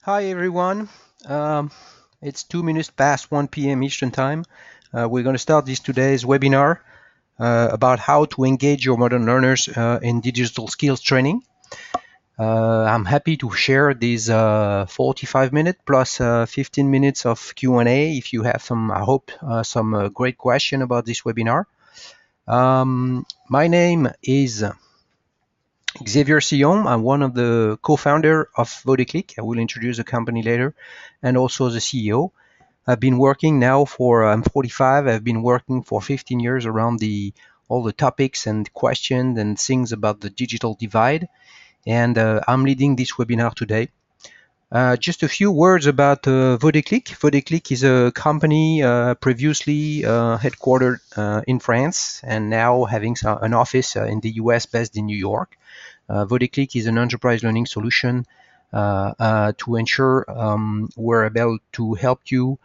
Hi everyone. Um, it's 2 minutes past 1 p.m. Eastern Time. We're going to start today's webinar about how to engage your modern learners in digital skills training. I'm happy to share these 45 minutes plus 15 minutes of Q&A if you have some, I hope, some great question about this webinar. My name is Xavier Sillon. I'm one of the co-founder of Vodeclic. I will introduce the company later, and also the CEO. I've been working now for, I'm 45. I've been working for 15 years around all the topics and questions and things about the digital divide. And I'm leading this webinar today. Just a few words about Vodeclic. Vodeclic is a company previously headquartered in France and now having an office in the US based in New York. Vodeclic is an enterprise learning solution to ensure we're able to help you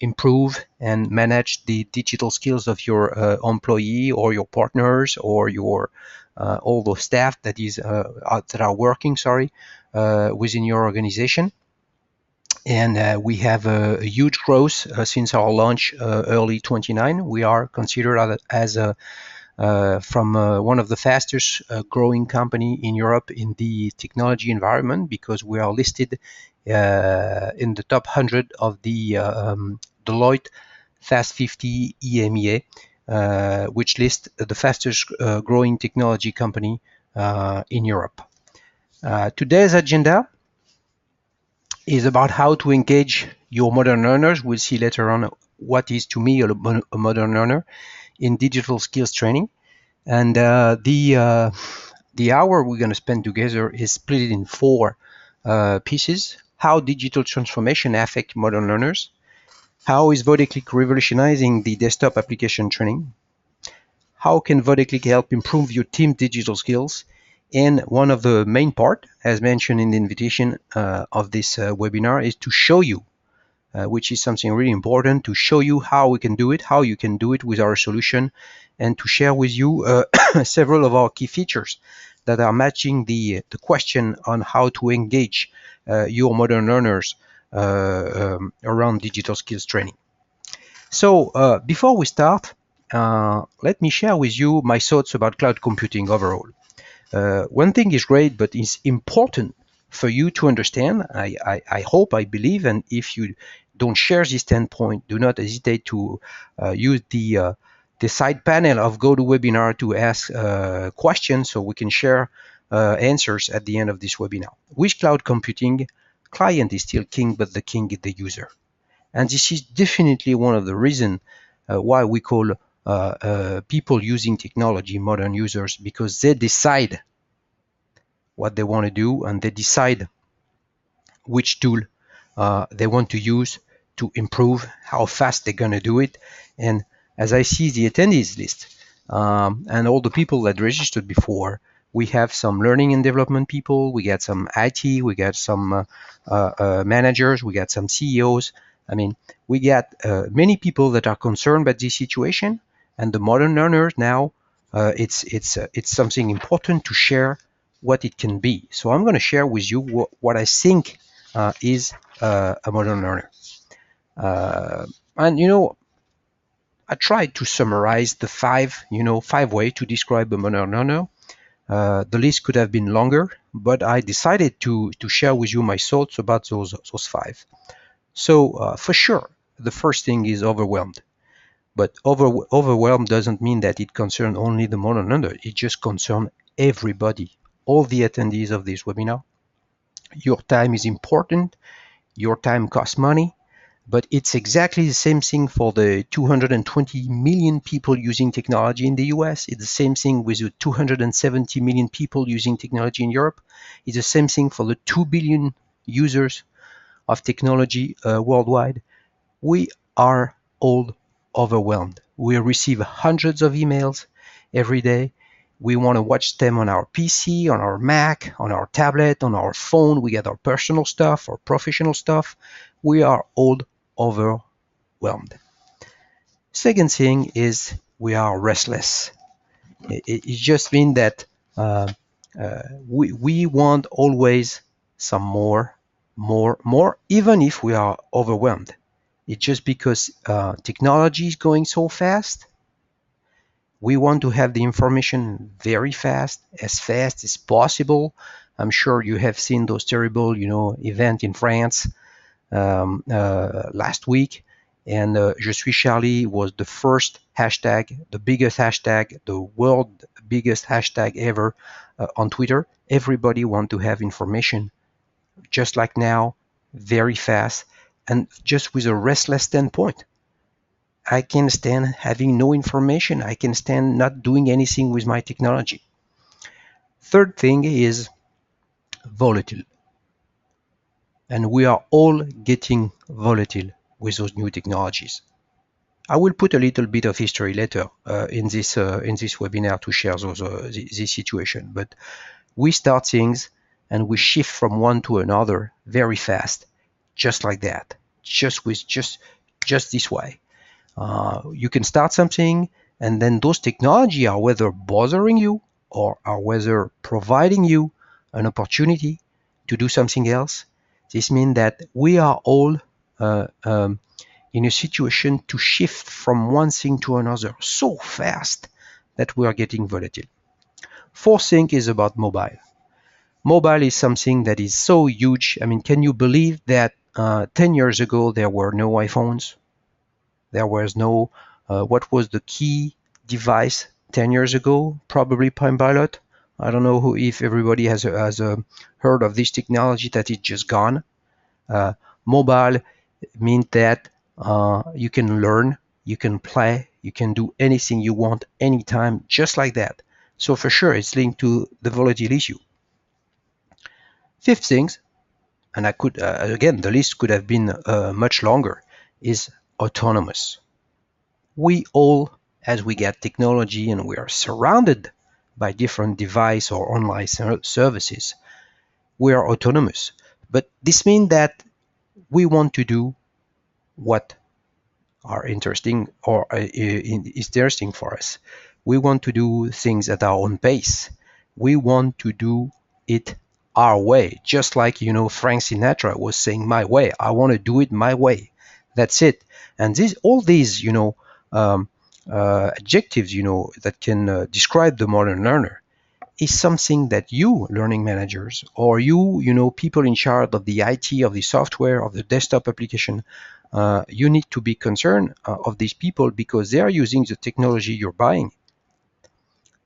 improve and manage the digital skills of your employee or your partners or your all the staff that are working, within your organization. And we have a huge growth since our launch early 29. We are considered as a from one of the fastest growing company in Europe in the technology environment because we are listed in the top 100 of the Deloitte Fast 50 EMEA, which lists the fastest growing technology company in Europe. Today's agenda is about how to engage your modern learners. We'll see later on what is to me a modern learner in digital skills training. And the hour we're going to spend together is split in four pieces. How digital transformation affect modern learners? How is Vodeclic revolutionizing the desktop application training? How can Vodeclic help improve your team digital skills? And one of the main part, as mentioned in the invitation of this webinar, is to show you, which is something really important, to show you how we can do it, how you can do it with our solution, and to share with you several of our key features that are matching the question on how to engage your modern learners around digital skills training. So before we start, let me share with you my thoughts about cloud computing overall. One thing is great, but it's important for you to understand. I hope, I believe, and if you don't share this standpoint, do not hesitate to use the side panel of GoToWebinar to ask questions so we can share answers at the end of this webinar. With cloud computing, client is still king, but the king is the user. And this is definitely one of the reasons why we call people using technology modern users, because they decide what they want to do and they decide which tool they want to use to improve, how fast they're going to do it. And as I see the attendees list and all the people that registered before, we have some learning and development people, we got some IT, we got some managers, we got some CEOs. I mean, we got many people that are concerned about this situation, and the modern learners now, it's something important to share what it can be. So I'm going to share with you what I think is a modern learner. And I tried to summarize the five ways to describe a modern learner. The list could have been longer, but I decided to share with you my thoughts about those five. So for sure, the first thing is overwhelmed. But overwhelmed doesn't mean that it concerns only the modern learner. It just concerns everybody, all the attendees of this webinar. Your time is important. Your time costs money. But it's exactly the same thing for the 220 million people using technology in the US. It's the same thing with the 270 million people using technology in Europe. It's the same thing for the 2 billion users of technology worldwide. We are all overwhelmed. We receive hundreds of emails every day. We want to watch them on our PC, on our Mac, on our tablet, on our phone. We get our personal stuff, our professional stuff. We are all overwhelmed. Second thing is we are restless. It just means that we want always some more, more, even if we are overwhelmed. It's just because technology is going so fast. We want to have the information very fast as possible. I'm sure you have seen those terrible, event in France last week, and Je suis Charlie was the first hashtag, the biggest hashtag, the world biggest hashtag ever on Twitter. Everybody want to have information just like now, very fast, and just with a restless standpoint. I can stand having no information. I can stand not doing anything with my technology. Third thing is volatile. And we are all getting volatile with those new technologies. I will put a little bit of history later in this webinar to share this situation. But we start things and we shift from one to another very fast, just like that, just this way. You can start something, and then those technology are whether bothering you or are whether providing you an opportunity to do something else. This means that we are all uh, um, in a situation to shift from one thing to another so fast that we are getting volatile. Fourth thing is about mobile. Mobile is something that is so huge. I mean, can you believe that 10 years ago there were no iPhones? There was no, what was the key device 10 years ago? Probably Palm Pilot. I don't know if everybody has heard of this technology that is just gone. Uh, Mobile means that you can learn, you can play, you can do anything you want anytime, just like that. So for sure, it's linked to the volatile issue. Fifth thing, and I could again, the list could have been much longer, is autonomous. We all, as we get technology and we are surrounded by different device or online services, we are autonomous. But this means that we want to do what are interesting or is interesting for us. We want to do things at our own pace. We want to do it our way, just like Frank Sinatra was saying, "My way." I want to do it my way. That's it. And all these um, adjectives that can describe the modern learner is something that you learning managers or people in charge of the IT, of the software, of the desktop application, you need to be concerned of these people because they are using the technology you're buying.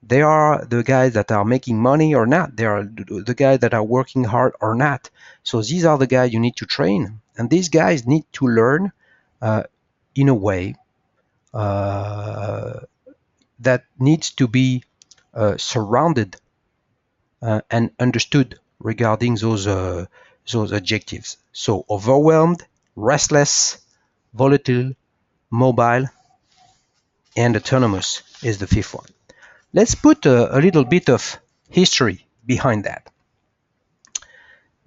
They are the guys that are making money or not. They are the guys that are working hard or not. So these are the guys you need to train, and these guys need to learn in a way that needs to be surrounded and understood regarding those adjectives. So overwhelmed, restless, volatile, mobile, and autonomous is the fifth one. Let's put a little bit of history behind that.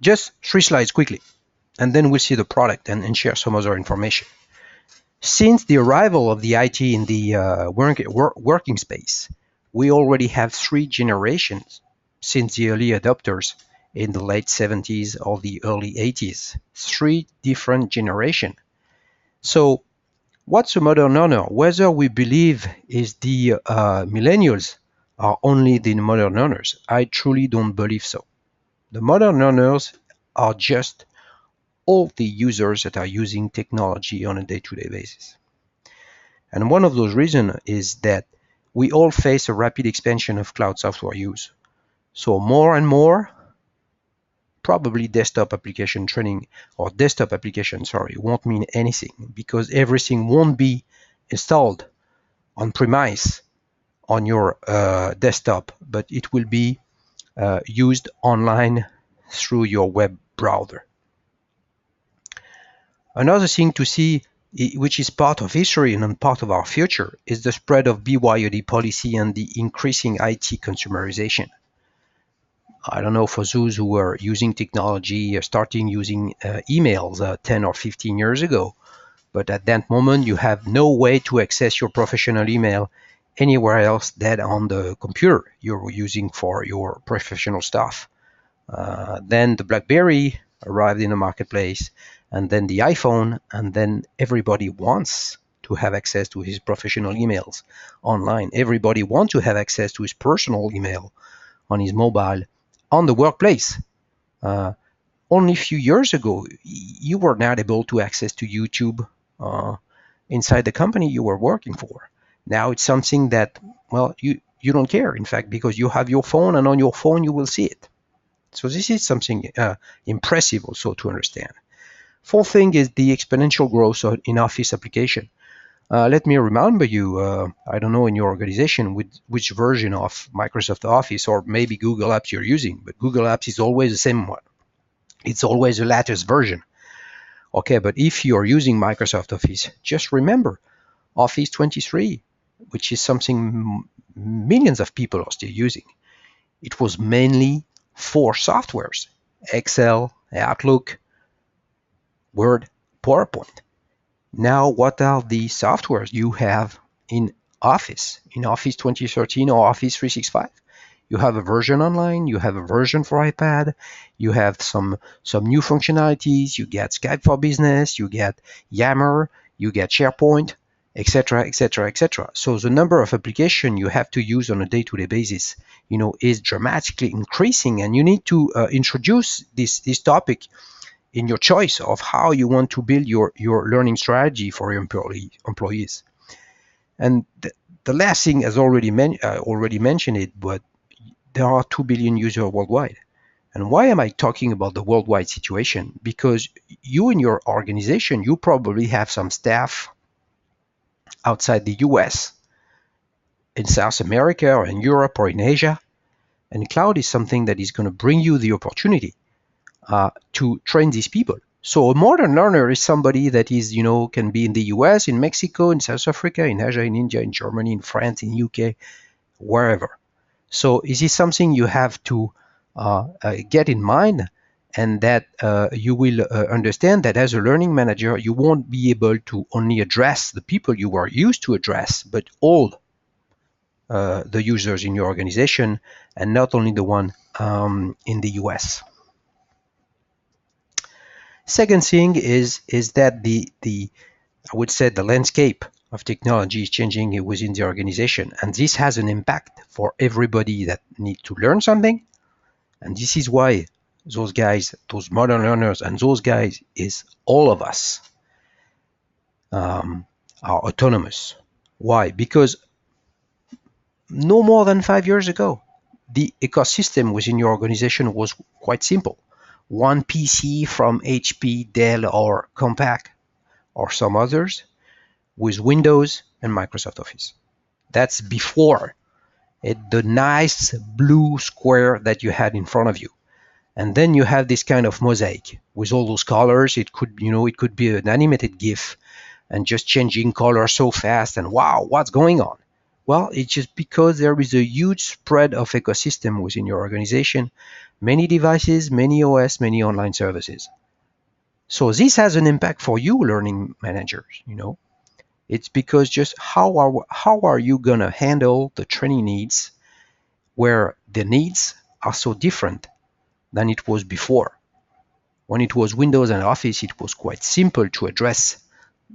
Just 3 slides quickly, and then we'll see the product and share some other information. Since the arrival of the IT in the working space, we already have 3 generations since the early adopters in the late 70s or the early 80s. 3 different generations. So what's a modern learner? Whether we believe is the millennials are only the modern learners, I truly don't believe so. The modern learners are just all the users that are using technology on a day-to-day basis. And one of those reasons is that we all face a rapid expansion of cloud software use. So more and more, probably desktop application training or desktop application, won't mean anything because everything won't be installed on premise on your desktop, but it will be used online through your web browser. Another thing to see, which is part of history and part of our future, is the spread of BYOD policy and the increasing IT consumerization. I don't know, for those who were using technology, starting using emails 10 or 15 years ago, but at that moment you have no way to access your professional email anywhere else than on the computer you're using for your professional stuff. Then the BlackBerry arrived in the marketplace, and then the iPhone, and then everybody wants to have access to his professional emails online. Everybody wants to have access to his personal email on his mobile on the workplace. Uh, Only a few years ago, you were not able to access to YouTube inside the company you were working for. Now it's something that, well, you don't care, in fact, because you have your phone, and on your phone you will see it. So this is something impressive also to understand. Fourth thing is the exponential growth in Office application. Let me remember you, I don't know in your organization which version of Microsoft Office or maybe Google Apps you're using, but Google Apps is always the same one. It's always the latest version. Okay, but if you're using Microsoft Office, just remember Office 23, which is something millions of people are still using. It was mainly four softwares: Excel, Outlook, Word, PowerPoint. Now, what are the softwares you have in Office 2013 or Office 365? You have a version online, you have a version for iPad, you have some new functionalities, you get Skype for Business, you get Yammer, you get SharePoint, etc., etc., etc. So the number of applications you have to use on a day-to-day basis, is dramatically increasing, and you need to introduce this topic in your choice of how you want to build your learning strategy for your employees. And the last thing, as already mentioned it, but there are 2 billion users worldwide. And why am I talking about the worldwide situation? Because you in your organization, you probably have some staff outside the US, in South America, or in Europe, or in Asia. And cloud is something that is going to bring you the opportunity to train these people. So a modern learner is somebody that is, can be in the US, in Mexico, in South Africa, in Asia, in India, in Germany, in France, in UK, wherever. So is this something you have to get in mind, and that you will understand that as a learning manager, you won't be able to only address the people you are used to address, but all the users in your organization, and not only the one in the US. Second thing is that the I would say the landscape of technology is changing within the organization, and this has an impact for everybody that needs to learn something. And this is why those guys, those modern learners, and those guys is all of us are autonomous. Why? Because no more than 5 years ago, the ecosystem within your organization was quite simple. One PC from HP, Dell, or Compaq, or some others, with Windows and Microsoft Office. That's before the nice blue square that you had in front of you. And then you have this kind of mosaic with all those colors. It could be an animated GIF, and just changing color so fast, and wow, what's going on? Well, it's just because there is a huge spread of ecosystem within your organization, many devices, many OS, many online services. So this has an impact for you learning managers, It's because just how are you gonna handle the training needs, where the needs are so different than it was before. When it was Windows and Office, it was quite simple to address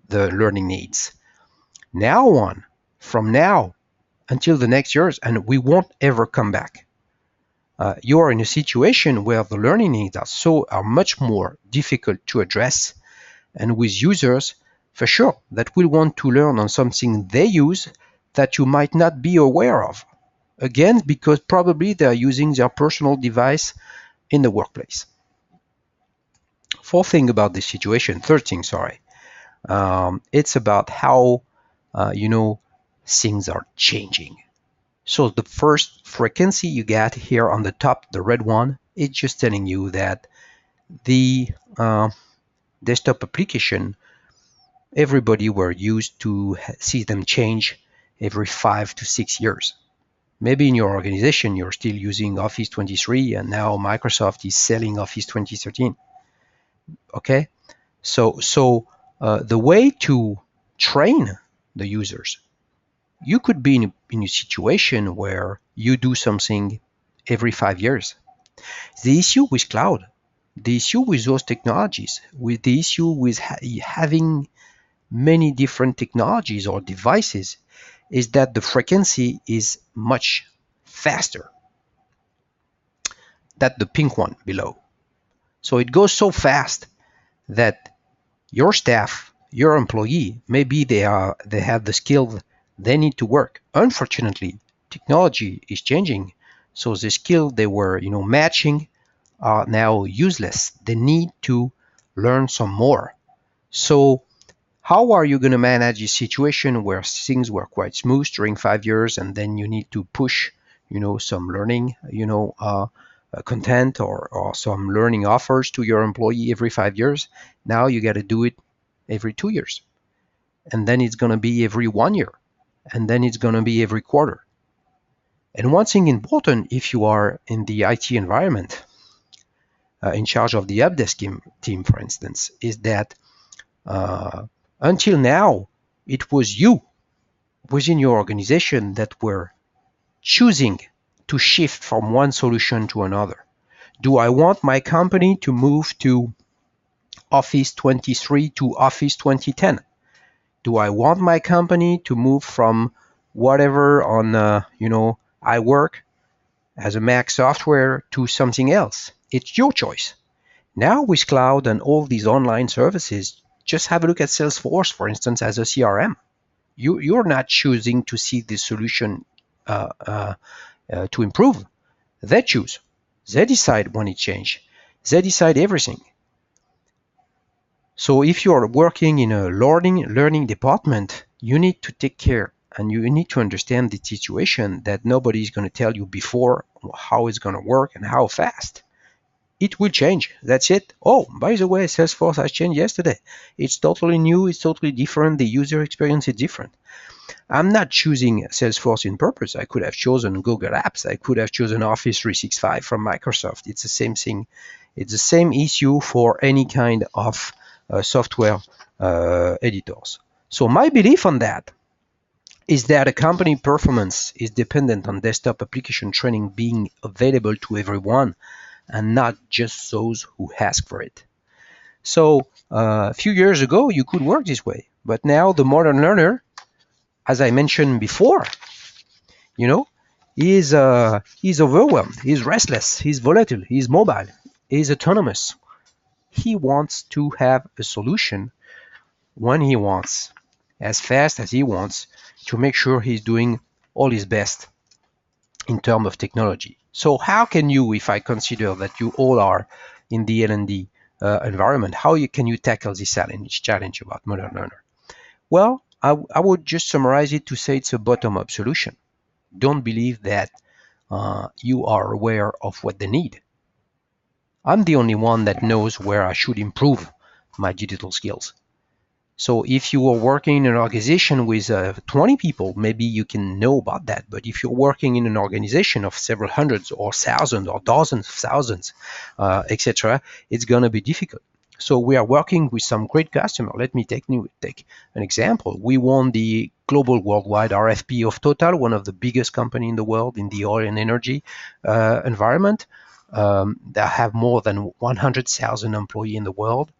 the learning needs. From now until the next years, and we won't ever come back, you are in a situation where the learning needs are much more difficult to address, and with users, for sure, that will want to learn on something they use that you might not be aware of. Again, because probably they are using their personal device in the workplace. Third thing, it's about how, things are changing. So the first frequency you get here on the top, the red one, it's just telling you that the desktop application, everybody were used to see them change every 5 to 6 years. Maybe in your organization, you're still using Office 23, and now Microsoft is selling Office 2013. Okay, so the way to train the users, you could be in a situation where you do something every 5 years. The issue with cloud The issue with those technologies, with the issue with having many different technologies or devices, is that the frequency is much faster than the pink one below. So it goes so fast that your staff, your employee, maybe they have the skill they need to work. Unfortunately, technology is changing, so the skill they were matching are now useless. They need to learn some more. So how are you going to manage a situation where things were quite smooth during 5 years, and then you need to push, some learning, content or some learning offers to your employee every 5 years? Now you got to do it every 2 years, and then it's going to be every 1 year, and then it's going to be every quarter. And one thing important, if you are in the IT environment, in charge of the help desk team, for instance, is that until now, it was you within your organization that were choosing to shift from one solution to another. Do I want my company to move to Office 23 to Office 2010? Do I want my company to move from whatever on, I work as a Mac software to something else? It's your choice. Now with cloud and all these online services, just have a look at Salesforce, for instance, as a CRM. You're not choosing to see the solution to improve. They choose. They decide when it change. They decide everything. So if you are working in a learning department, you need to take care and you need to understand the situation that nobody is going to tell you before how it's going to work and how fast. It will change. That's it. Oh, by the way, Salesforce has changed yesterday. It's totally new. It's totally different. The user experience is different. I'm not choosing Salesforce in purpose. I could have chosen Google Apps. I could have chosen Office 365 from Microsoft. It's the same thing. It's the same issue for any kind of software editors. So my belief on that is that a company performance is dependent on desktop application training being available to everyone and not just those who ask for it. So a few years ago, you could work this way. But now the modern learner, as I mentioned before, he's overwhelmed, he's restless, he's volatile, he's mobile, he's autonomous. He wants to have a solution when he wants, as fast as he wants, to make sure he's doing all his best in terms of technology. So how can you, if I consider that you all are in the L&D environment, how can you tackle this challenge about modern learner? Well, I would just summarize it to say it's a bottom-up solution. Don't believe that you are aware of what they need. I'm the only one that knows where I should improve my digital skills. So if you are working in an organization with 20 people, maybe you can know about that. But if you're working in an organization of several hundreds or thousands or dozens of thousands, etc., it's going to be difficult. So we are working with some great customers. Let me take an example. We won the global worldwide RFP of Total, one of the biggest companies in the world in the oil and energy environment. They have more than 100,000 employees in the world.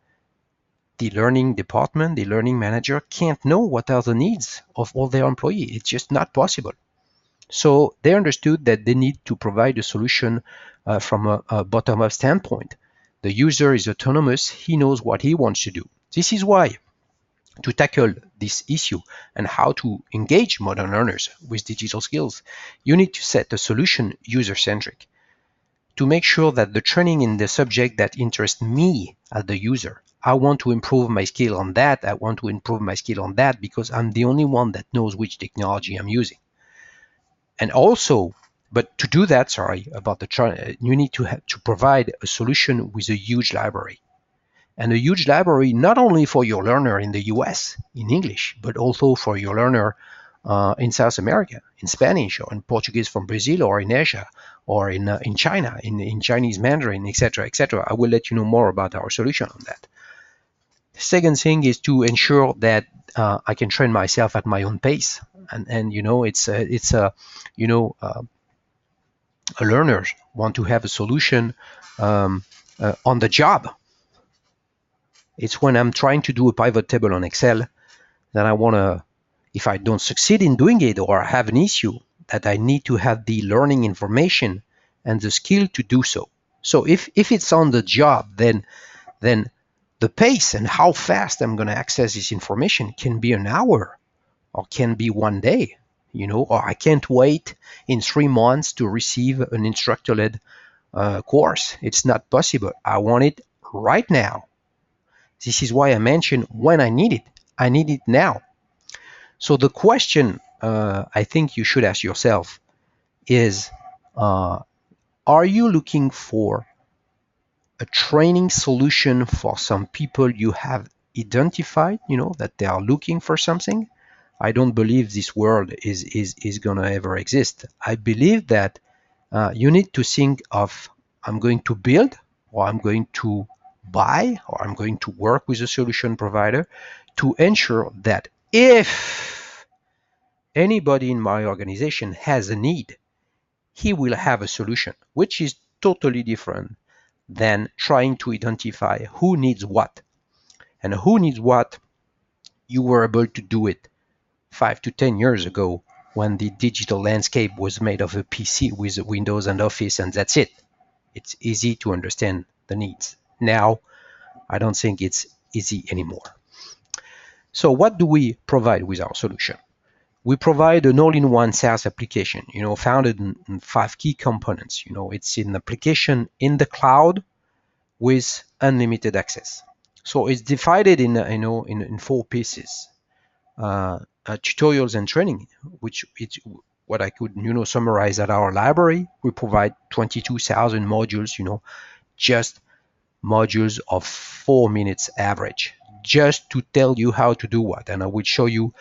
The learning department, the learning manager can't know what are the needs of all their employees. It's just not possible. So they understood that they need to provide a solution from a bottom-up standpoint. The user is autonomous. He knows what he wants to do. This is why, to tackle this issue and how to engage modern learners with digital skills, you need to set a solution user-centric to make sure that the training in the subject that interests me as the user. I want to improve my skill on that. I want to improve my skill on that because I'm the only one that knows which technology I'm using. And also, but to do that, you need to provide a solution with a huge library. And a huge library not only for your learner in the US in English, but also for your learner in South America, in Spanish or in Portuguese from Brazil or in Asia or in China, in Chinese Mandarin, etc., etc. I will let you know more about our solution on that. The second thing is to ensure that I can train myself at my own pace, and learners want to have a solution on the job. It's when I'm trying to do a pivot table on Excel that I want to, if I don't succeed in doing it or I have an issue, that I need to have the learning information and the skill to do so. So if it's on the job, then the pace and how fast I'm going to access this information can be an hour or can be one day, or I can't wait in 3 months to receive an instructor-led course. It's not possible. I want it right now. This is why I mentioned when I need it. I need it now. So the question I think you should ask yourself is, are you looking for a training solution for some people you have identified, that they are looking for something? I don't believe this world is going to ever exist. I believe that you need to think of, I'm going to build, or I'm going to buy, or I'm going to work with a solution provider to ensure that if anybody in my organization has a need, he will have a solution, which is totally different than trying to identify who needs what. And who needs what, you were able to do it 5 to 10 years ago when the digital landscape was made of a PC with Windows and Office, and that's it. It's easy to understand the needs. Now, I don't think it's easy anymore. So what do we provide with our solution? We provide an all-in-one SaaS application, founded in 5 key components. It's an application in the cloud with unlimited access. So it's divided in 4 pieces. Tutorials and training, which it's what I could summarize at our library. We provide 22,000 modules, just modules of 4 minutes average, just to tell you how to do what, and I will show you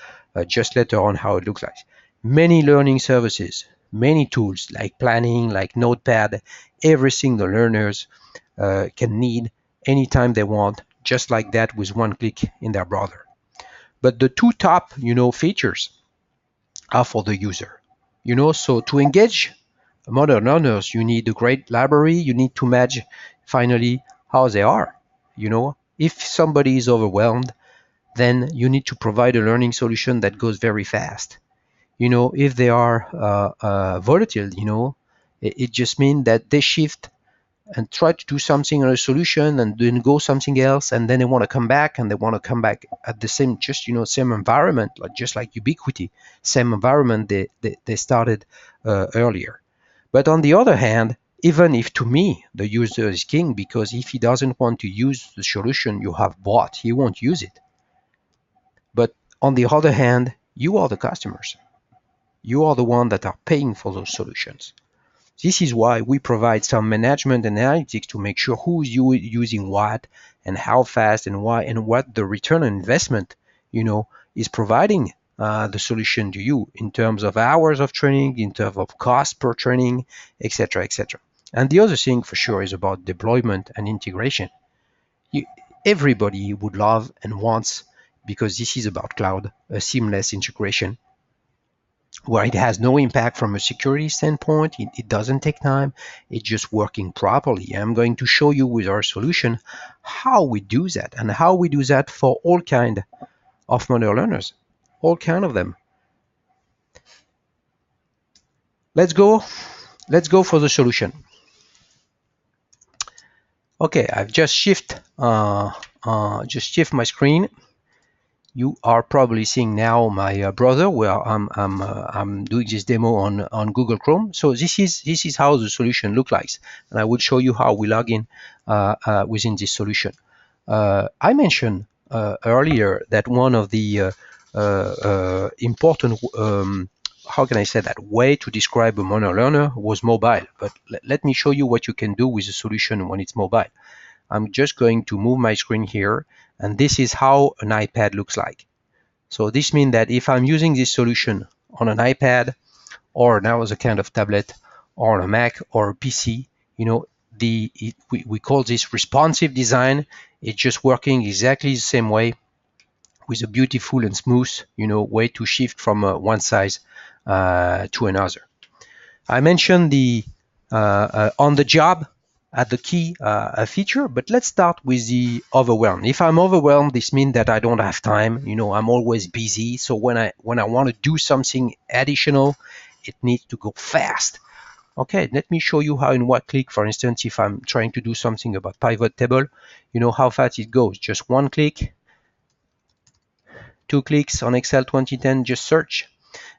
just later on how it looks like. Many learning services, many tools like planning, like Notepad, everything the learners can need anytime they want, just like that, with one click in their browser. But the 2 top, features are for the user. So to engage modern learners, you need a great library. You need to match finally how they are. If somebody is overwhelmed, then you need to provide a learning solution that goes very fast. If they are volatile, it just means that they shift and try to do something on a solution and then go something else, and then they want to come back, and they want to come back at the same, same environment, just like Ubiquity, same environment they started earlier. But on the other hand, even if to me the user is king, because if he doesn't want to use the solution you have bought, he won't use it. But on the other hand, you are the customers. You are the one that are paying for those solutions. This is why we provide some management analytics to make sure who's using what and how fast and why, and what the return on investment, is providing the solution to you in terms of hours of training, in terms of cost per training, etc., etc. And the other thing for sure is about deployment and integration. Everybody would love and wants, because this is about cloud, a seamless integration where it has no impact from a security standpoint. It doesn't take time. It's just working properly. I'm going to show you with our solution how we do that, and how we do that for all kind of modern learners, all kind of them. Let's go for the solution. Okay, I've just shift my screen. You are probably seeing now my browser where I'm doing this demo on Google Chrome. So this is how the solution looks like, and I will show you how we log in within this solution. I mentioned earlier that one of the important how can I say that, way to describe a mono learner was mobile. But let me show you what you can do with the solution when it's mobile. I'm just going to move my screen here, and this is how an iPad looks like. So this means that if I'm using this solution on an iPad, or now as a kind of tablet, or on a Mac or a PC, we call this responsive design. It's just working exactly the same way, with a beautiful and smooth, way to shift from one size to another. I mentioned the on the job at the key feature, but let's start with the overwhelmed. If I'm overwhelmed, this means that I don't have time. I'm always busy. So when I want to do something additional, it needs to go fast. Okay, let me show you how in Vodeclic, for instance, if I'm trying to do something about pivot table, how fast it goes. Just one click, 2 clicks on Excel 2010, just search.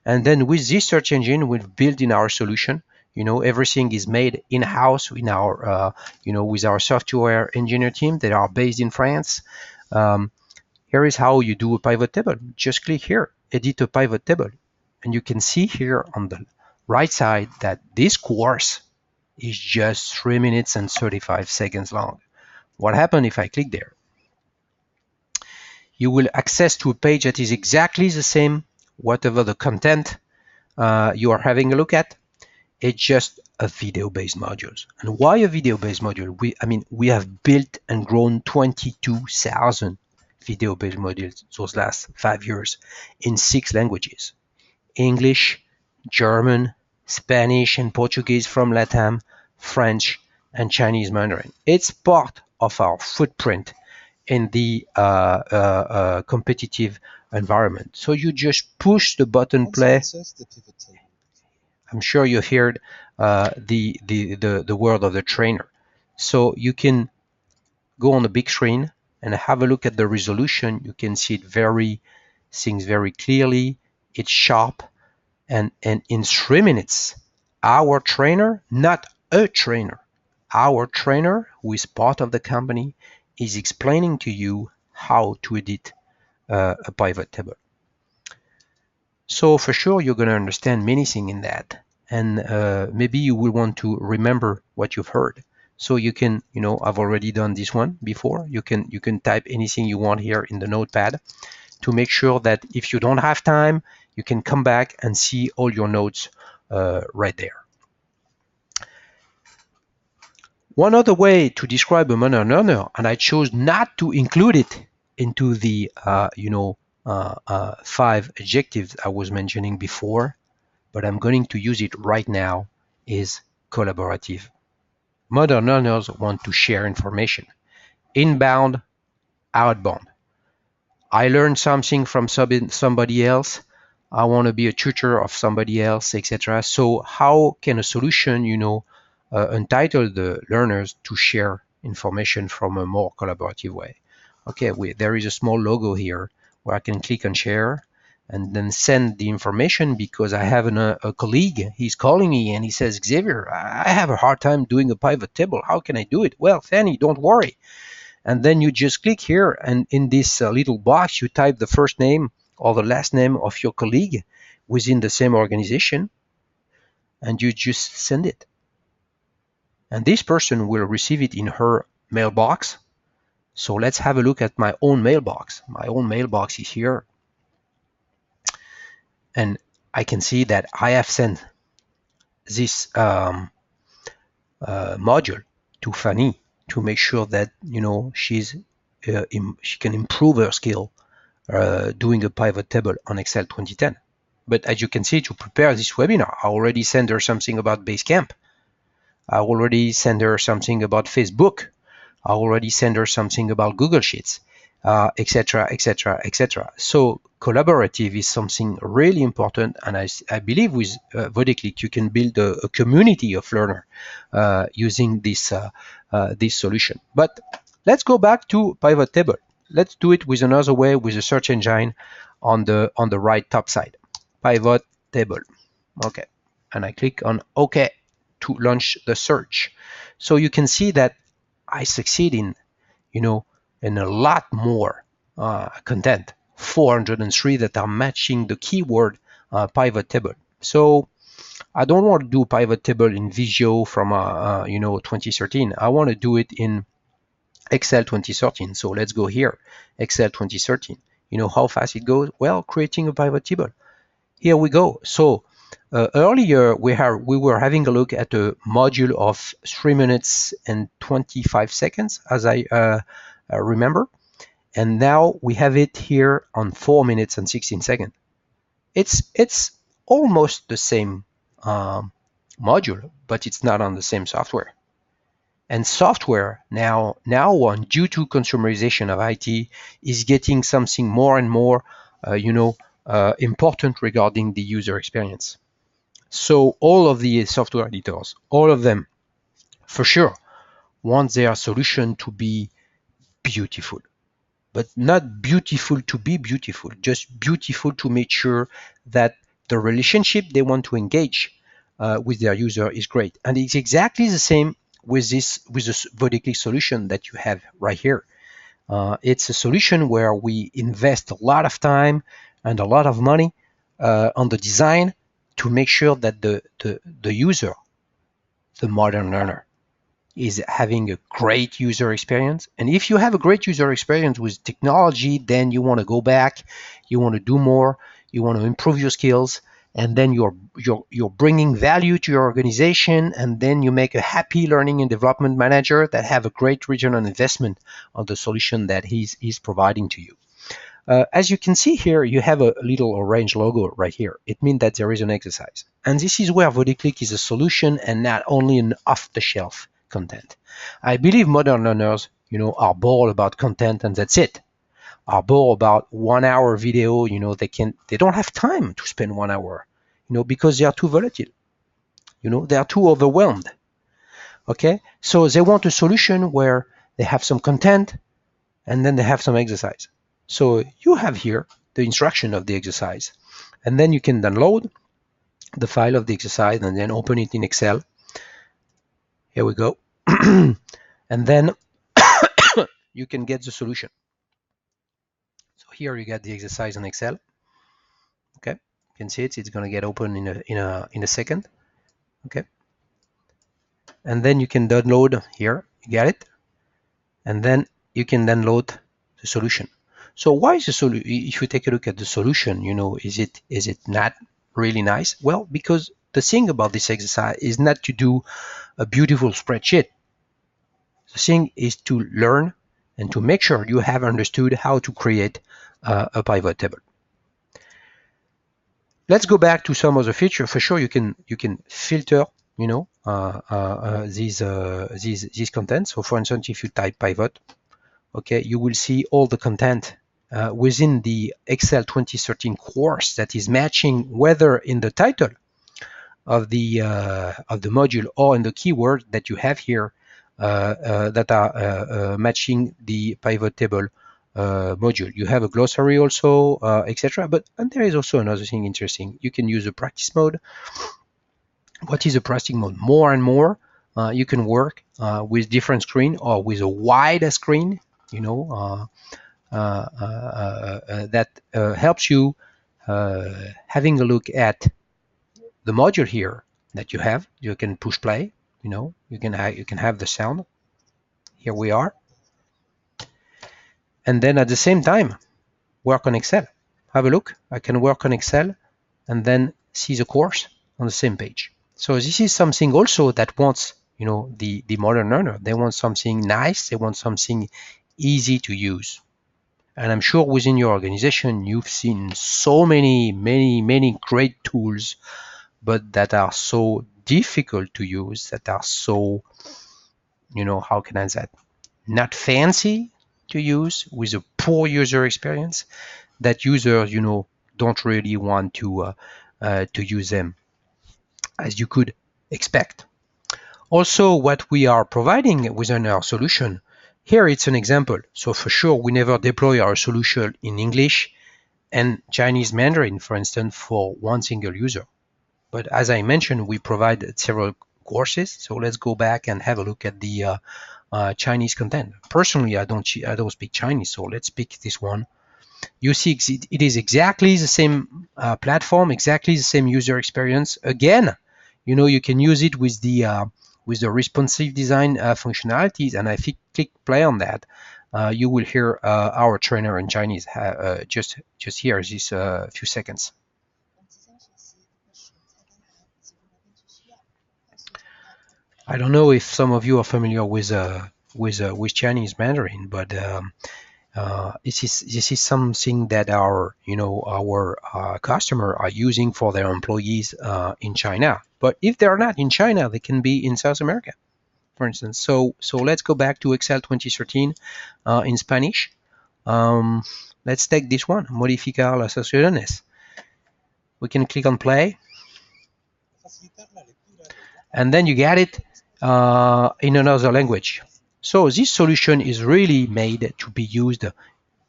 And then with this search engine, we've built in our solution. Everything is made in-house in our, with our software engineer team that are based in France. Here is how you do a pivot table. Just click here, edit a pivot table. And you can see here on the right side that this course is just 3 minutes and 35 seconds long. What happens if I click there? You will access to a page that is exactly the same, whatever the content you are having a look at. It's just a video-based module. And why a video-based module? We have built and grown 22,000 video-based modules those last 5 years in 6 languages: English, German, Spanish, and Portuguese from LATAM, French, and Chinese Mandarin. It's part of our footprint in the competitive environment. So you just push the button play. I'm sure you heard the word of the trainer. So you can go on the big screen and have a look at the resolution. You can see things very clearly. It's sharp, and in 3 minutes, our trainer, not a trainer, our trainer, who is part of the company, is explaining to you how to edit a pivot table. So for sure, you're going to understand many things in that. And maybe you will want to remember what you've heard. So you can, I've already done this one before. You can type anything you want here in the notepad to make sure that if you don't have time, you can come back and see all your notes right there. One other way to describe a modern learner, and I chose not to include it into the 5 adjectives I was mentioning before, but I'm going to use it right now, is collaborative. Modern learners want to share information, inbound, outbound. I learned something from somebody else. I want to be a tutor of somebody else, etc. So how can a solution, entitle the learners to share information from a more collaborative way? Okay, there is a small logo here where I can click on share and then send the information, because I have a colleague. He's calling me and he says, Xavier, I have a hard time doing a pivot table. How can I do it? Well, Fanny, don't worry. And then you just click here, and in this little box, you type the first name or the last name of your colleague within the same organization, and you just send it. And this person will receive it in her mailbox. So let's have a look at my own mailbox. My own mailbox is here. And I can see that I have sent this module to Fanny to make sure that she can improve her skill doing a pivot table on Excel 2010. But as you can see, to prepare this webinar, I already sent her something about Basecamp. I already sent her something about Facebook. I already sent her something about Google Sheets, etc., etc., etc. So collaborative is something really important, and I believe with Vodeclic you can build a community of learners using this solution. But let's go back to pivot table. Let's do it with another way, with a search engine on the right top side. Pivot table. Okay, and I click on OK to launch the search. So you can see that I succeed in a lot more content, 403 that are matching the keyword pivot table. So I don't want to do pivot table in Visio from 2013. I want to do it in Excel 2013. So let's go here, Excel 2013. You know how fast it goes? Well, creating a pivot table. Here we go. So earlier we were having a look at a module of 3 minutes and 25 seconds, as I remember. And now we have it here on 4 minutes and 16 seconds. It's almost the same module, but it's not on the same software. And software now on, due to consumerization of IT, is getting something more and more, important regarding the user experience. So all of the software editors, all of them, for sure, want their solution to be beautiful, but not beautiful to be beautiful, just beautiful to make sure that the relationship they want to engage with their user is great. And it's exactly the same with this Vodeclic solution that you have right here. It's a solution where we invest a lot of time and a lot of money on the design to make sure that the user, the modern learner, is having a great user experience. And if you have a great user experience with technology, then you want to go back, you want to do more, you want to improve your skills, and then you're bringing value to your organization, and then you make a happy learning and development manager that have a great return on investment on the solution that he's providing to you. As you can see here, you have a little orange logo right here. It means that there is an exercise. And this is where Vodeclic is a solution and not only an off-the-shelf content. I believe modern learners, are bored about content and that's it. Are bored about 1 hour video, they don't have time to spend 1 hour, because they are too volatile. They are too overwhelmed. Okay? So they want a solution where they have some content and then they have some exercise. So you have here the instruction of the exercise, and then you can download the file of the exercise and then open it in Excel. Here we go. And then you can get the solution. So here you get the exercise in Excel. Okay, you can see it's going to get open in a second. Okay, and then you can download here. You get it, and then you can download the solution. So why is the solution? If you take a look at the solution, is it not really nice? Well, because the thing about this exercise is not to do a beautiful spreadsheet. The thing is to learn and to make sure you have understood how to create a pivot table. Let's go back to some of the features. For sure, you can filter, these contents. So, for instance, if you type pivot, okay, you will see all the content within the Excel 2013 course that is matching whether in the title of the module or in the keyword that you have here that are matching the pivot table module. You have a glossary also, etc. And there is also another thing interesting. You can use a practice mode. What is a practice mode? More and more, you can work with different screen or with a wide screen. That helps you having a look at the module here that you have. You can push play. You can have the sound. Here we are. And then at the same time, work on Excel. Have a look. I can work on Excel and then see the course on the same page. So this is something also that wants, the modern learner. They want something nice. They want something easy to use. And I'm sure within your organization, you've seen so many great tools, but that are so difficult to use, that are so, how can I say that? Not fancy to use, with a poor user experience, that users, don't really want to use them as you could expect. Also, what we are providing within our solution, here it's an example. So for sure, we never deploy our solution in English and Chinese Mandarin, for instance, for one single user. But as I mentioned, we provide several courses. So let's go back and have a look at the Chinese content. Personally, I don't speak Chinese, so let's pick this one. You see, it is exactly the same platform, exactly the same user experience. Again, you can use it with the responsive design functionalities, and if you click play on that, you will hear our trainer in Chinese just here these few seconds. I don't know if some of you are familiar with Chinese Mandarin, but this is something that our customer are using for their employees in China. But if they're not in China, they can be in South America. for instance. So let's go back to Excel 2013 in Spanish. Let's take this one, modificar las acciones. We can click on play, and then you get it in another language. So this solution is really made to be used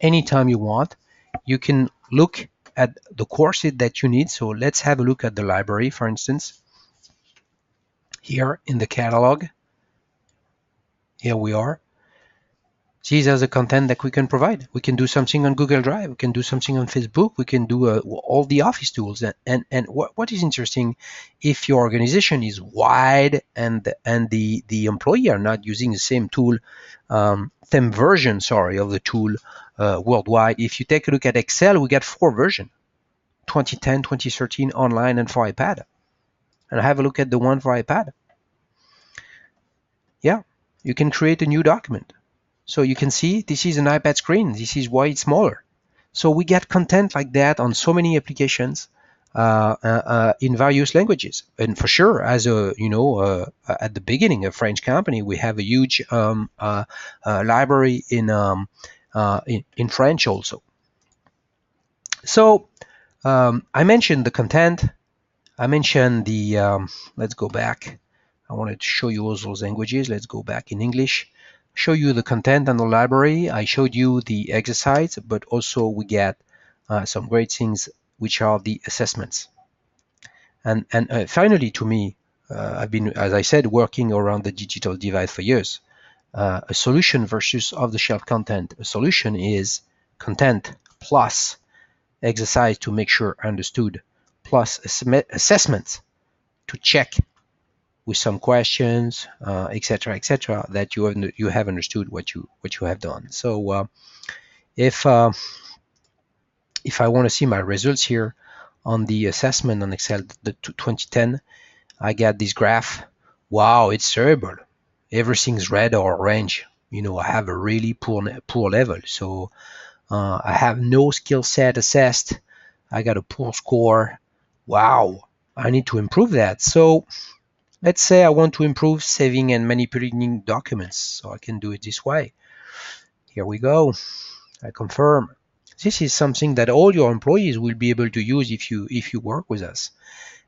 anytime you want. You can look at the courses that you need. So let's have a look at the library, for instance. Here in the catalog, here we are. These are the content that we can provide. We can do something on Google Drive. We can do something on Facebook. We can do all the Office tools. And what is interesting, if your organization is wide and the employee are not using the same tool, same version, sorry, of the tool worldwide. If you take a look at Excel, we got 4 versions: 2010, 2013, online, and for iPad. And have a look at the one for iPad. Yeah, you can create a new document. So you can see this is an iPad screen. This is why it's smaller. So we get content like that on so many applications in various languages. And for sure, as a at the beginning, a French company, we have a huge library in French also. So I mentioned the content. I mentioned the. Let's go back. I wanted to show you all those languages. Let's go back in English. Show you the content and the library. I showed you the exercise, but also we get some great things, which are the assessments. And finally, to me, I've been, as I said, working around the digital divide for years. A solution versus off-the-shelf content. A solution is content plus exercise to make sure understood, plus assessments to check with some questions, etc., that you have understood what you have done. So if I want to see my results here on the assessment on Excel, the 2010, I got this graph. Wow, it's terrible. Everything's red or orange. I have a really poor level. So I have no skill set assessed. I got a poor score. Wow, I need to improve that. So let's say I want to improve saving and manipulating documents, so I can do it this way. Here we go. I confirm. This is something that all your employees will be able to use if you work with us.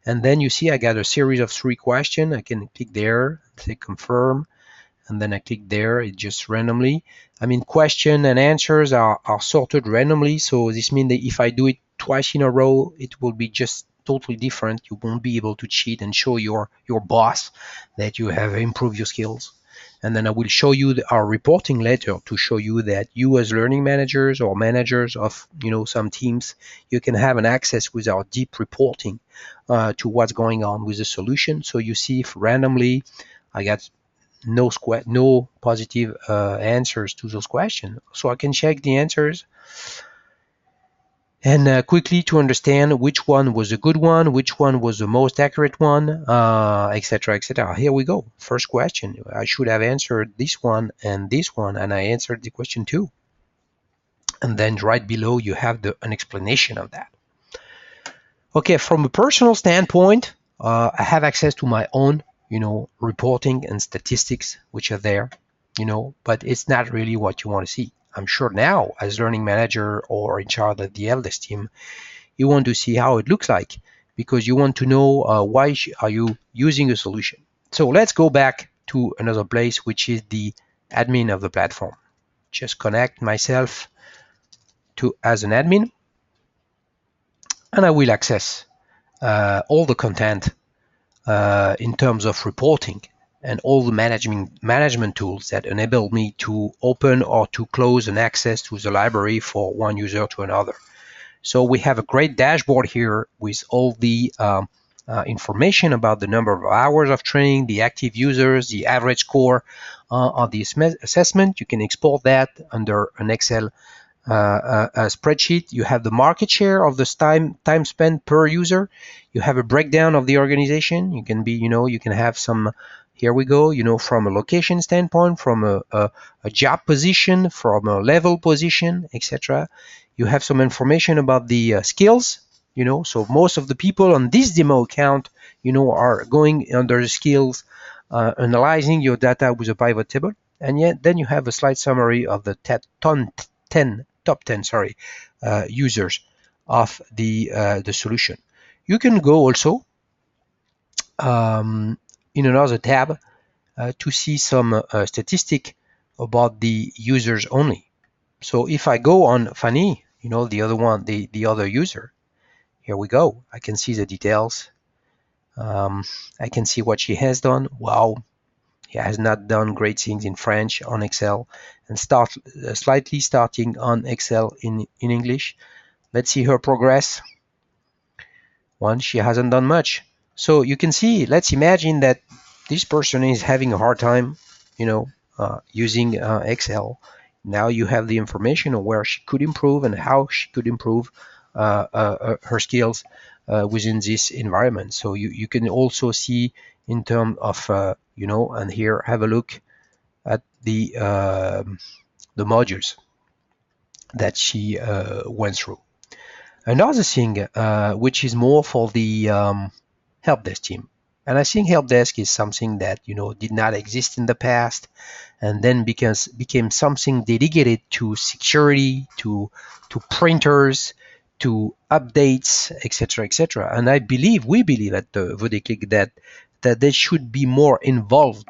And then you see I got a series of 3 questions. I can click there, say confirm, and then I click there. It just randomly. I mean, question and answers are sorted randomly, so this means that if I do it twice in a row, it will be just totally different. You won't be able to cheat and show your boss that you have improved your skills. And then I will show you our reporting letter to show you that you, as learning managers or managers of some teams, you can have an access with our deep reporting to what's going on with the solution. So you see if randomly I got no positive answers to those questions, so I can check the answers and quickly to understand which one was a good one, which one was the most accurate one, etc., etc. Here we go. First question. I should have answered this one, and I answered the question 2. And then right below you have an explanation of that. Okay, from a personal standpoint, I have access to my own, reporting and statistics, which are there, but it's not really what you want to see. I'm sure now, as learning manager or in charge of the LDES team, you want to see how it looks like, because you want to know why are you using a solution. So let's go back to another place, which is the admin of the platform. Just connect myself as an admin, and I will access all the content in terms of reporting and all the management tools that enable me to open or to close an access to the library for one user to another. So we have a great dashboard here with all the information about the number of hours of training, the active users, the average score on the assessment. You can export that under an Excel a spreadsheet. You have the market share of the time spent per user. You have a breakdown of the organization. You can be, you can have some. Here we go. From a location standpoint, from a job position, from a level position, etc. You have some information about the skills. So most of the people on this demo account, are going under the skills analyzing your data with a pivot table, and yet then you have a slide summary of the top 10 users of the solution. You can go also in another tab to see some statistic about the users only. So if I go on Fanny, the other one, the other user, here we go. I can see the details. I can see what she has done. Wow, he has not done great things in French on Excel, and slightly starting on Excel in English. Let's see her progress. One, she hasn't done much. So you can see, let's imagine that this person is having a hard time, using Excel. Now you have the information on where she could improve and how she could improve her skills within this environment. So you can also see in terms of, and here have a look at the modules that she went through. Another thing, which is more for the help desk team, and I think help desk is something that did not exist in the past, and then became something dedicated to security, to printers, to updates, etc., etc. And we believe at the Vodeclic that they should be more involved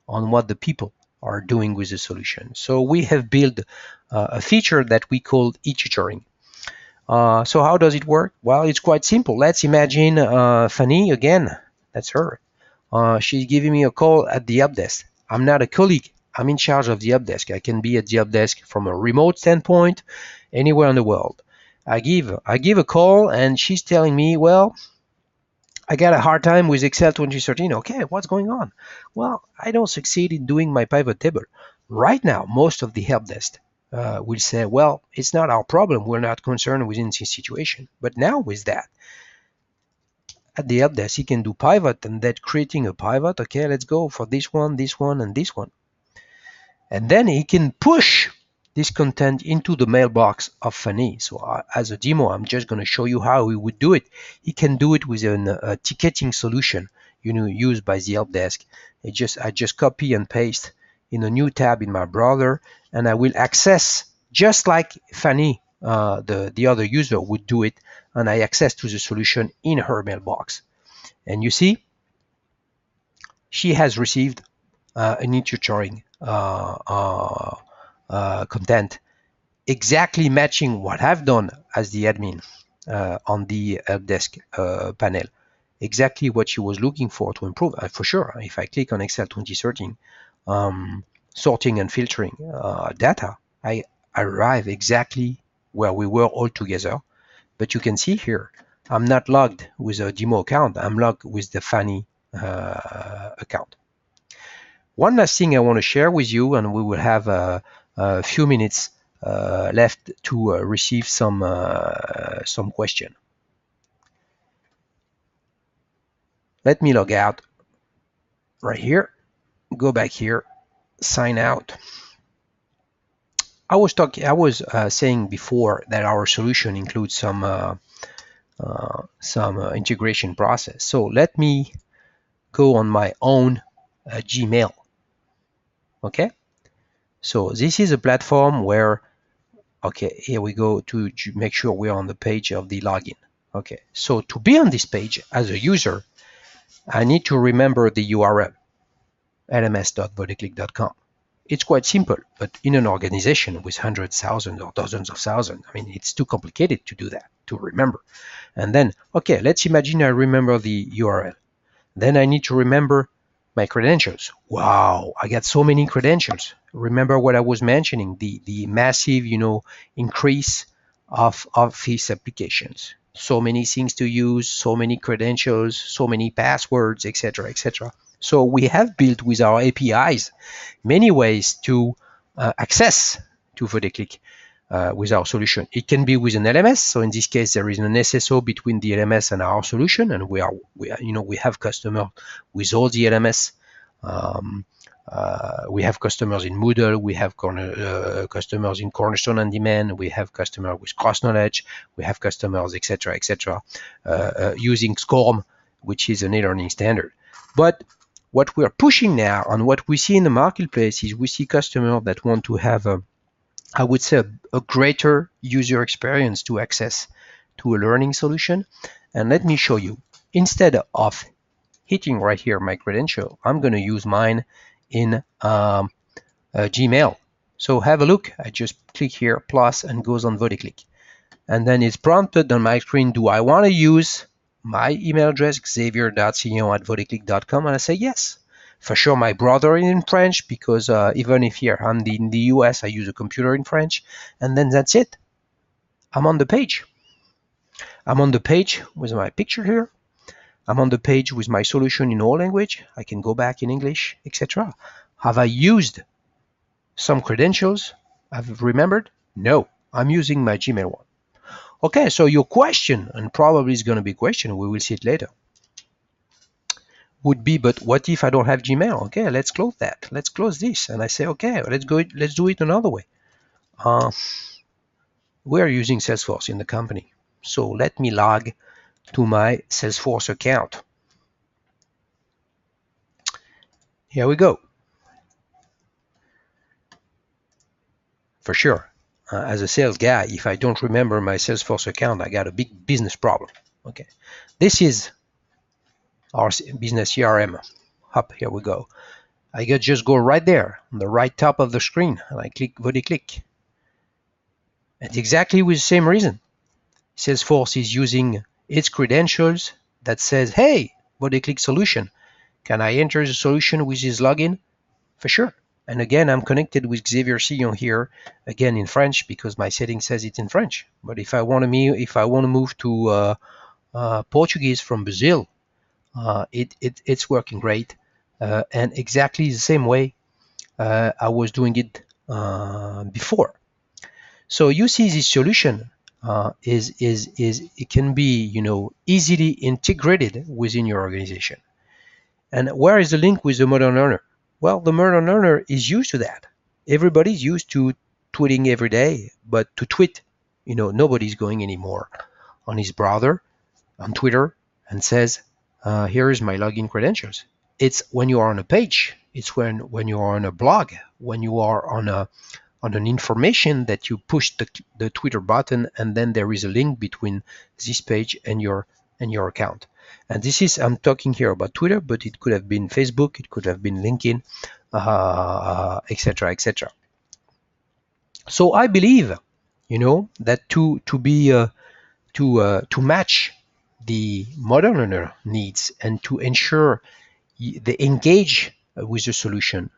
on what the people are doing with the solution. So we have built a feature that we call e-tutoring. So how does it work? Well, it's quite simple. Let's imagine Fanny again. That's her. She's giving me a call at the help desk. I'm not a colleague. I'm in charge of the help desk. I can be at the help desk from a remote standpoint, anywhere in the world. I give a call, and she's telling me, well, I got a hard time with Excel 2013. Okay, what's going on? Well, I don't succeed in doing my pivot table. Right now, most of the help desk will say, well, it's not our problem. We're not concerned within this situation. But now with that, at the help desk, he can do pivot, and that creating a pivot. Okay, let's go for this one, and this one. And then he can push this content into the mailbox of Fanny. So as a demo, I'm just going to show you how he would do it. He can do it with a ticketing solution, used by the help desk. I just copy and paste in a new tab in my browser, and I will access just like Fanny, the other user would do it, and I access to the solution in her mailbox. And you see, she has received an e-tutoring content exactly matching what I've done as the admin on the help desk panel. Exactly what she was looking for to improve. For sure, if I click on Excel 2013, sorting and filtering data, I arrive exactly where we were all together. But you can see here, I'm not logged with a demo account. I'm logged with the Fanny account. One last thing I want to share with you, and we will have a few minutes left to receive some question. Let me log out right here. Go back here. Sign out. I was saying before that our solution includes some integration process. So let me go on my own Gmail. Okay. So this is a platform where, okay, here we go to make sure we're on the page of the login. Okay, so to be on this page as a user, I need to remember the URL, lms.vodeclic.com. It's quite simple, but in an organization with hundreds, thousands, or dozens of thousands, I mean, it's too complicated to do that, to remember. And then, okay, let's imagine I remember the URL. Then I need to remember my credentials. Wow, I got so many credentials. Remember what I was mentioning, the massive, increase of Office applications. So many things to use, so many credentials, so many passwords, etc., etc. So we have built with our APIs many ways to access to Vodeclic with our solution. It can be with an LMS. So in this case, there is an SSO between the LMS and our solution, and we have customers with all the LMS. We have customers in Moodle, we have customers in Cornerstone on Demand, we have customers with Cross Knowledge, we have customers, etc., using SCORM, which is an e-learning standard. But what we're pushing now and what we see in the marketplace is we see customers that want to have I would say a greater user experience to access to a learning solution. And let me show you. Instead of hitting right here my credential, I'm going to use mine in Gmail. So have a look. I just click here plus and goes on Vodeclic. And then it's prompted on my screen, do I want to use my email address, xavier.cignon@vodeclic.com? And I say yes. For sure, my brother is in French because even if here I'm in the US, I use a computer in French. And then that's it. I'm on the page. I'm on the page with my picture here. I'm on the page with my solution in all language. I can go back in English, etc. Have I used some credentials I've remembered? No, I'm using my Gmail one. Okay, so your question, and probably is going to be a question, we will see it later, would be, but what if I don't have Gmail? Okay, let's close that. Let's close this. And I say, okay, let's do it another way. We're using Salesforce in the company. So let me log to my Salesforce account. Here we go. For sure, as a sales guy, if I don't remember my Salesforce account, I got a big business problem. Okay, this is our business CRM. Up, here we go. I can just go right there on the right top of the screen and I click Vodeclic. And exactly with the same reason. Salesforce is using its credentials that says, hey, Vodeclic solution. Can I enter the solution with this login? For sure. And again, I'm connected with Xavier Sillon here, again in French because my setting says it's in French. But if I want to move to Portuguese from Brazil, it's working great. And exactly the same way I was doing it before. So you see this solution is it can be easily integrated within your organization. And where is the link with the modern learner? Well, the modern learner is used to that. Everybody's used to tweeting every day, but to tweet, nobody's going anymore on his browser, on Twitter, and says, here is my login credentials. It's when you are on a page. It's when you are on a blog, when you are on an information that you push the Twitter button, and then there is a link between this page and your account. And this is, I'm talking here about Twitter, but it could have been Facebook, it could have been LinkedIn, etc., etc. So I believe, that to match the modern learner needs and to ensure they engage with the solution,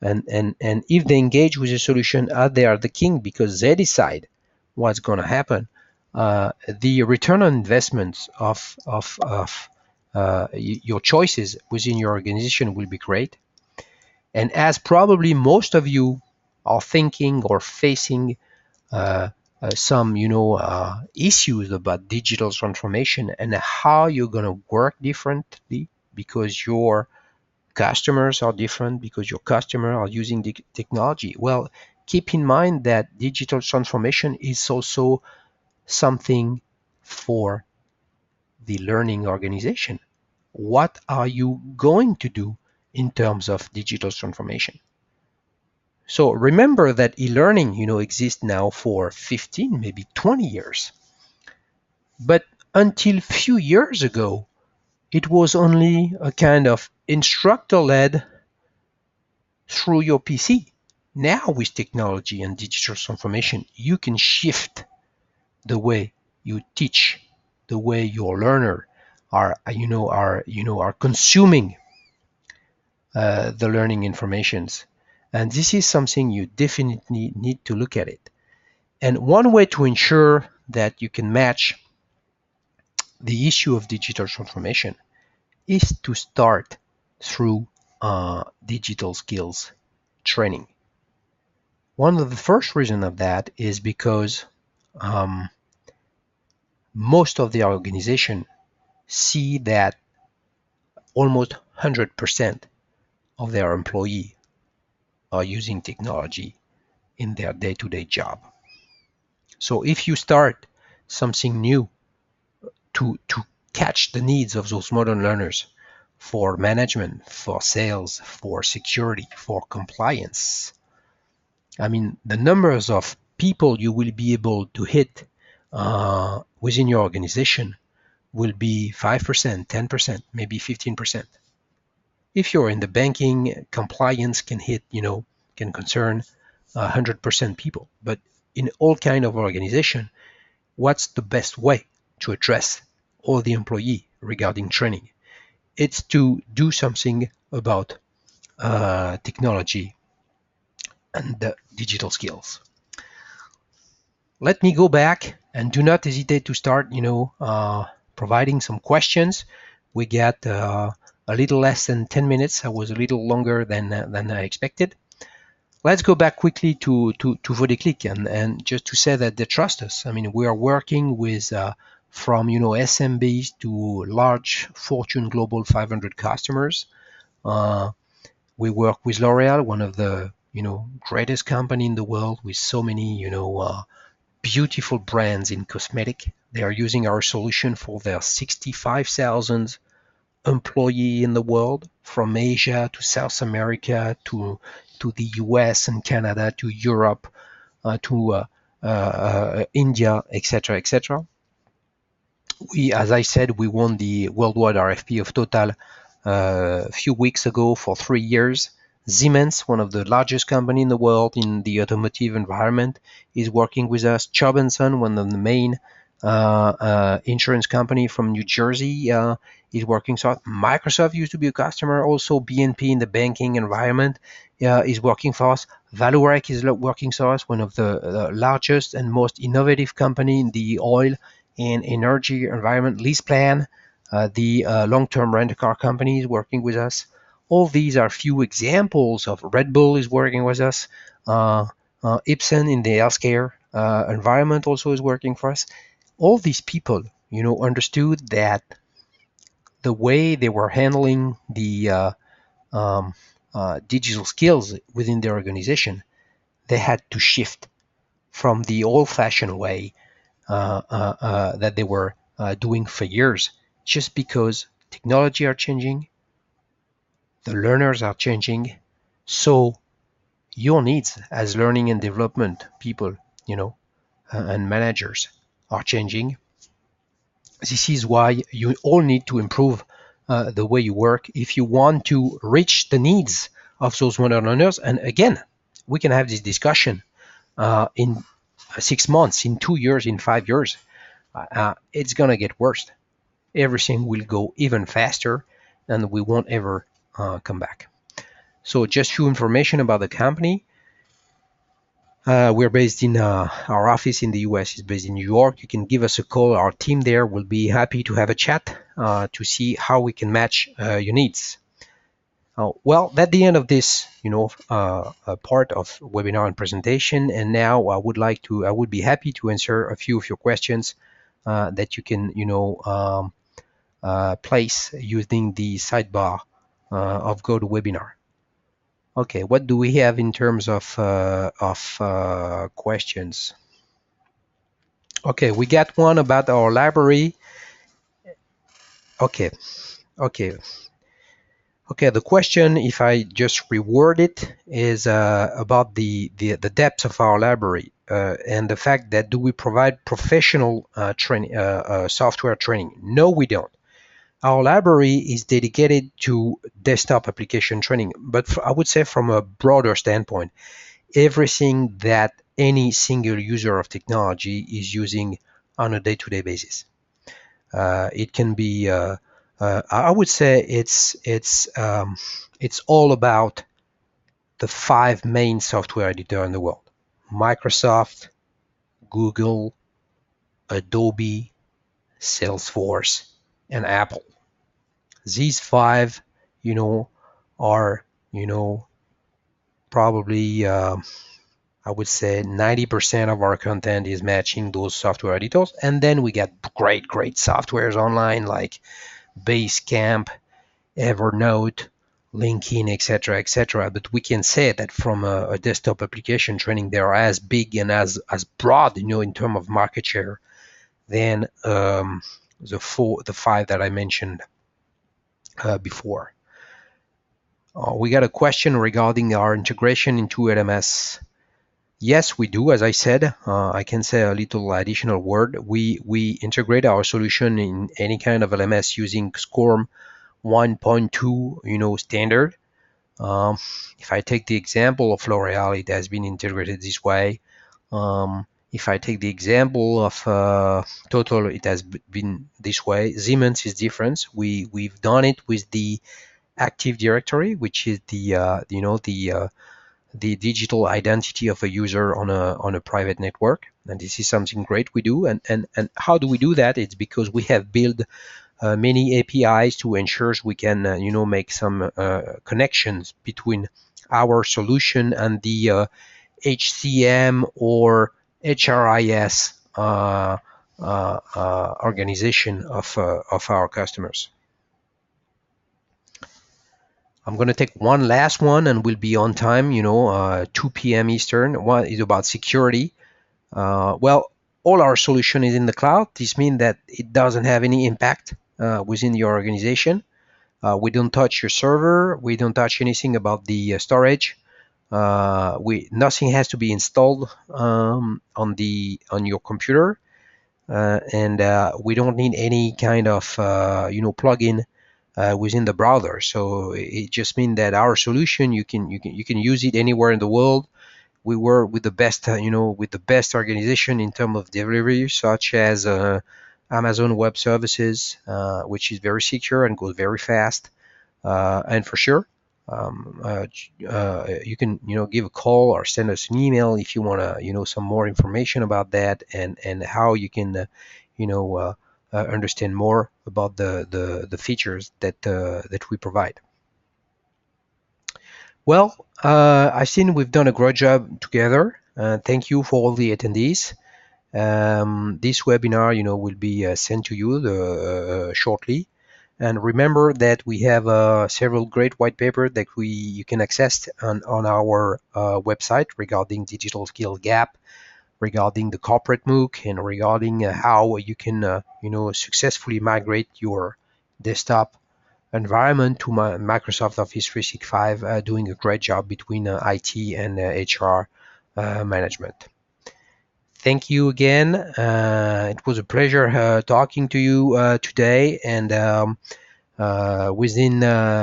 and if they engage with the solution, they are the king because they decide what's going to happen. The return on investments of your choices within your organization will be great. And as probably most of you are thinking or facing some issues about digital transformation and how you're going to work differently because your customers are different, because your customers are using the technology. Well, keep in mind that digital transformation is also something for the learning organization. What are you going to do in terms of digital transformation? So remember that e-learning, exists now for 15, maybe 20 years. But until few years ago, it was only a kind of instructor-led through your PC. Now with technology and digital transformation, you can shift the way you teach, the way your learner are consuming the learning informations. And this is something you definitely need to look at it. And one way to ensure that you can match the issue of digital transformation is to start through digital skills training. One of the first reasons of that is because most of the organization see that almost 100% of their employees are using technology in their day-to-day job. So if you start something new to catch the needs of those modern learners for management, for sales, for security, for compliance. I mean, the numbers of people you will be able to hit within your organization will be 5%, 10%, maybe 15%. If you're in the banking, compliance can hit, can concern 100% people. But in all kind of organization, what's the best way to address all the employee regarding training? It's to do something about technology and digital skills. Let me go back and do not hesitate to start, providing some questions. We got a little less than 10 minutes. I was a little longer than I expected. Let's go back quickly to Vodeclic and just to say that they trust us. I mean, we are working with from SMBs to large Fortune Global 500 customers. We work with L'Oreal, one of the greatest company in the world, with so many beautiful brands in cosmetic. They are using our solution for their 65,000 employee in the world, from Asia to South America to the US and Canada to Europe to India, etc., etc. As I said, we won the worldwide RFP of Total a few weeks ago for 3 years. Siemens, one of the largest companies in the world in the automotive environment, is working with us. Chubb and Son, one of the main insurance company from New Jersey, is working. So Microsoft used to be a customer. Also, BNP in the banking environment is working for us. Vallourec is working for us, one of the largest and most innovative company in the oil and energy environment. LeasePlan, the long-term rent-a-car company, is working with us. All these are few examples of Red Bull is working with us. Ipsen in the healthcare environment also is working for us. All these people, understood that the way they were handling the digital skills within their organization, they had to shift from the old-fashioned way that they were doing for years, just because technology are changing, the learners are changing, so your needs as learning and development people, and managers are changing. This is why you all need to improve the way you work if you want to reach the needs of those modern learners. And again, we can have this discussion in 6 months, in 2 years, in 5 years. It's going to get worse. Everything will go even faster and we won't ever come back. So just few information about the company. We're based in our office in the US is based in New York. You can give us a call. Our team there will be happy to have a chat to see how we can match your needs. Well, that's the end of this, part of webinar and presentation. And now I would be happy to answer a few of your questions that you can, place using the sidebar of GoToWebinar. Okay, what do we have in terms of questions? Okay, we got one about our library. Okay. The question, if I just reword it, is about the depth of our library and the fact that do we provide professional software training? No, we don't. Our library is dedicated to desktop application training, but I would say from a broader standpoint, everything that any single user of technology is using on a day-to-day basis. It can be, I would say it's all about the 5 main software editors in the world: Microsoft, Google, Adobe, Salesforce, and Apple. These 5, are, probably, I would say 90% of our content is matching those software editors. And then we get great softwares online like Basecamp, Evernote, LinkedIn, etc. But we can say that from a desktop application training, they are as big and as broad, in terms of market share than the 5 that I mentioned before. We got a question regarding our integration into LMS. Yes, we do. As I said, I can say a little additional word. We integrate our solution in any kind of LMS using SCORM 1.2, standard. Um, if I take the example of L'Oreal, it has been integrated this way. If I take the example of Total, it has been this way. Siemens is different. We've done it with the Active Directory, which is the digital identity of a user on a private network. And this is something great we do. And how do we do that? It's because we have built many APIs to ensure we can make some connections between our solution and the HCM or HRIS organization of our customers. I'm going to take one last one and we'll be on time, 2 p.m. Eastern. One is about security. Well, all our solution is in the cloud. This means that it doesn't have any impact within your organization. We don't touch your server. We don't touch anything about the storage. Nothing has to be installed on your computer, and we don't need any kind of plugin within the browser. So it just means that our solution you can use it anywhere in the world. We work with the best with the best organization in terms of delivery, such as Amazon Web Services, which is very secure and goes very fast. And for sure, you can give a call or send us an email if you want to some more information about that and how you can understand more about the features that we provide. Well, I think we've done a great job together. Thank you for all the attendees. This webinar, will be sent to you shortly. And remember that we have several great white papers that you can access on our website regarding digital skill gap, regarding the corporate MOOC, and regarding how you can successfully migrate your desktop environment to Microsoft Office 365, doing a great job between IT and HR management. Thank you again. It was a pleasure talking to you today. And within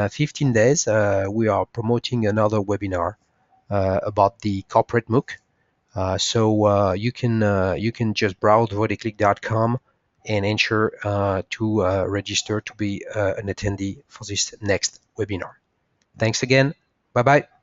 15 days, we are promoting another webinar about the corporate MOOC. So you can just browse vodeclic.com and ensure to register to be an attendee for this next webinar. Thanks again. Bye-bye.